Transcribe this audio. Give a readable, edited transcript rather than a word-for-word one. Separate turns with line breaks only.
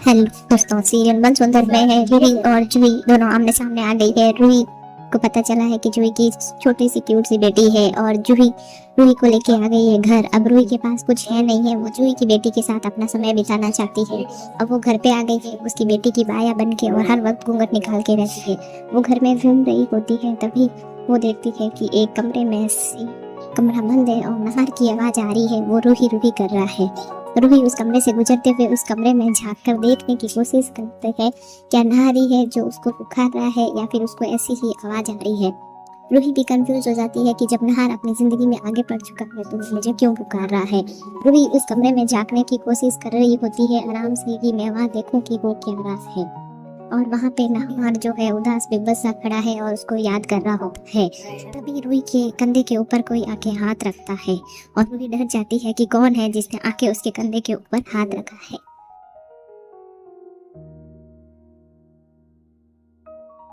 Hello दोस्तों, serial बन सुंदर में है रूही और जूही दोनों आमने सामने आ गई है। रूही को पता चला है कि जूही की छोटी सी क्यूट सी बेटी है और जूही रूही को लेके आ गई है घर। अब रूही के पास कुछ है नहीं है, वो जूही की बेटी के साथ अपना समय बिताना चाहती है। अब वो घर पे आ गई है उसकी बेटी की बाया बन के और हर वक्त घूंघट निकाल के रहती है। वो घर में घूम रही होती है, तभी वो देखती है कि एक कमरे में कमरा बंद है और नहर की आवाज आ रही है। वो रूही रूही कर रहा है। रूही उस कमरे से गुजरते हुए उस कमरे में झांक कर देखने की कोशिश करते हैं क्या नहारी है जो उसको पुकार रहा है या फिर उसको ऐसी ही आवाज आ रही है। रूही भी कंफ्यूज हो जाती है कि जब नहार अपनी जिंदगी में आगे बढ़ चुका है तो वो मुझे क्यों पुकार रहा है। रूही उस कमरे में झांकने की कोशिश कर रही होती है आराम से कि मैं वहाँ देखूं कि वो क्या रहा है। और वहाँ पे नहार जो है उदास बेबस सा खड़ा है और उसको याद कर रहा होता है। तभी रूही के कंधे के ऊपर कोई आके हाथ रखता है और रूही डर जाती है कि कौन है जिसने आके उसके कंधे के ऊपर हाथ रखा है।